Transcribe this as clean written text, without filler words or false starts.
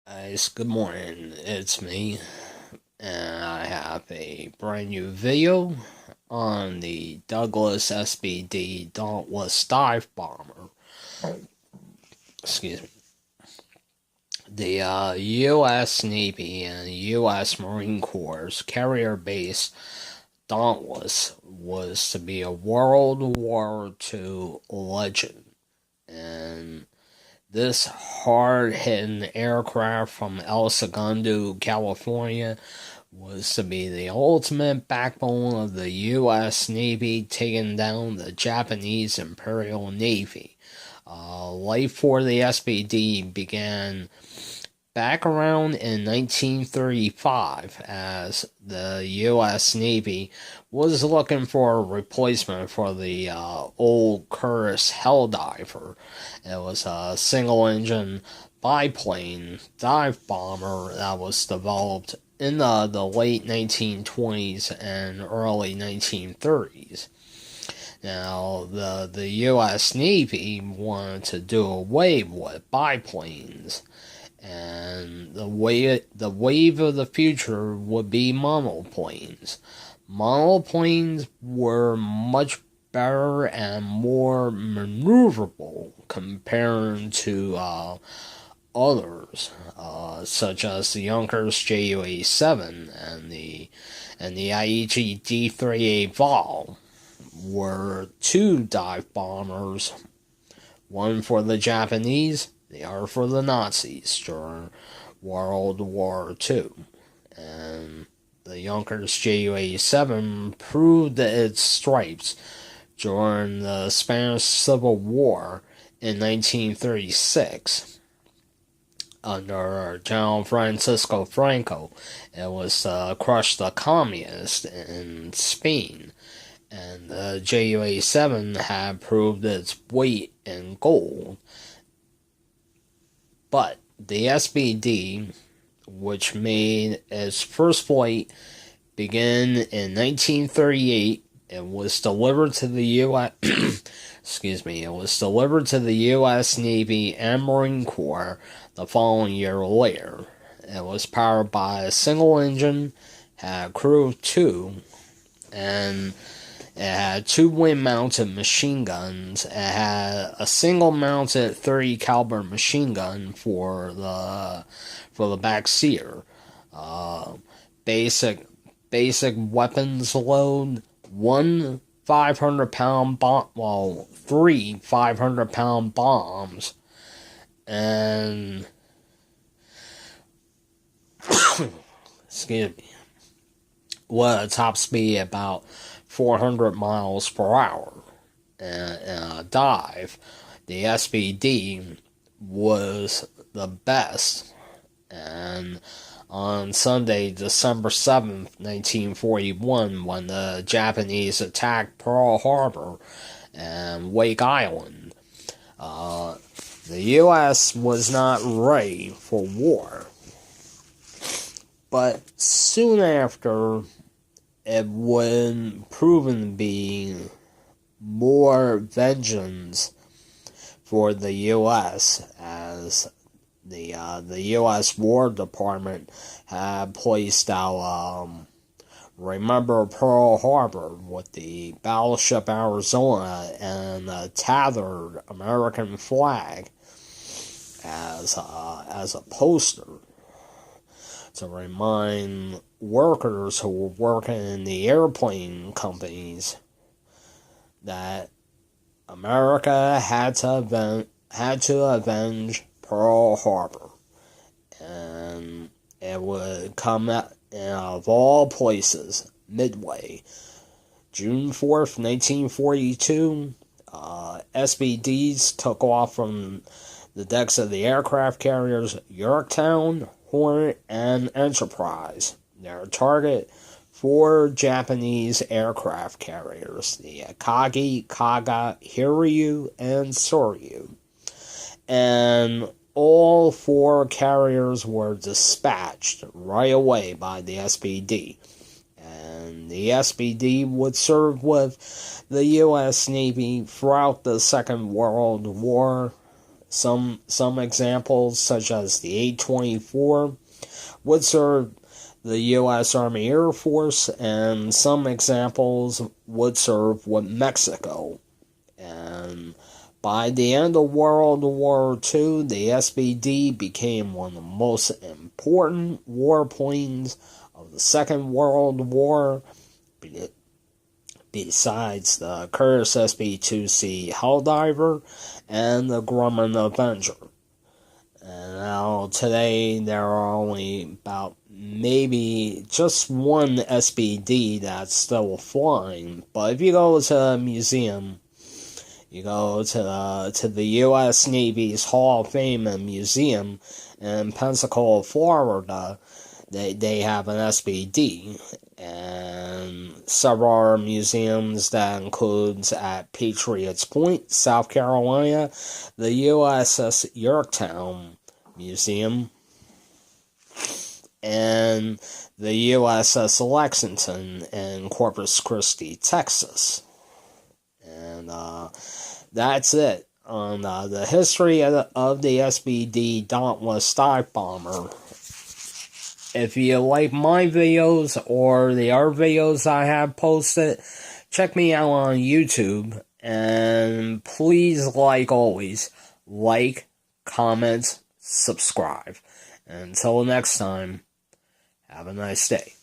Guys, good morning. It's me, and I have a brand new video on the Douglas SBD dantless dive bomber. Excuse me. The U.S. Navy and U.S. Marine Corps carrier-based Dauntless was to be a World War II legend, and this hard-hitting aircraft from El Segundo, California, was to be the ultimate backbone of the U.S. Navy, taking down the Japanese Imperial Navy. Life for the SBD began back around in 1935 as the U.S. Navy was looking for a replacement for the old Curtiss Helldiver. It was a single-engine biplane dive bomber that was developed in the late 1920s and early 1930s. Now, the U.S. Navy wanted to do away with biplanes, and the wave of the future would be monoplanes. Monoplanes were much better and more maneuverable compared to others, such as the Junkers JU-87 and the Aichi D-38 Vol were two dive bombers, one for the Japanese, the other for the Nazis during World War II. And the Junkers JU-87 proved its stripes during the Spanish Civil War in 1936. Under General Francisco Franco, it was to crush the communists in Spain, and the JU-87 had proved its weight in gold. But the SBD, which made its first flight begin in 1938, it was delivered to the U.S. It was delivered to the U.S. Navy and Marine Corps the following year later. It was powered by a single engine, had a crew of two, and it had two wing-mounted machine guns. It had a single-mounted 30 caliber machine gun for the back seat. Basic weapons load: one 500-pound bomb, three 500-pound bombs, and excuse me, with a top speed about 400 miles per hour. And a dive, the SBD was the best. And on Sunday, December 7th, 1941, when the Japanese attacked Pearl Harbor and Wake Island, the U.S. was not ready for war. But soon after, it would proven to be more vengeance for the U.S. as the U.S. War Department had placed out, remember Pearl Harbor with the battleship Arizona and a tattered American flag as a poster to remind workers who were working in the airplane companies that America had to avenge Pearl Harbor. And it would come out of all places, Midway. June 4th, 1942, SBDs took off from the decks of the aircraft carriers Yorktown, Hornet, and Enterprise. Their target: four Japanese aircraft carriers, the Akagi, Kaga, Hiryu, and Soryu. And all four carriers were dispatched right away by the SBD. And the SBD would serve with the U.S. Navy throughout the Second World War Some examples, such as the 824, would serve the U.S. Army Air Force, and some examples would serve with Mexico. And by the end of World War II, the SBD became one of the most important warplanes of the Second World War, besides the Curtiss SB-2C Helldiver and the Grumman Avenger. And now today there are only about maybe just one SBD that's still flying. But if you go to a museum, you go to the U.S. Navy's Hall of Fame and Museum in Pensacola, Florida, they have an SBD. And several museums that includes at Patriots Point, South Carolina, the USS Yorktown Museum, and the USS Lexington in Corpus Christi, Texas. And that's it on the history of the SBD Dauntless Dive Bomber. If you like my videos or the other videos I have posted, check me out on YouTube. And please, like always, like, comment, subscribe. Until next time, have a nice day.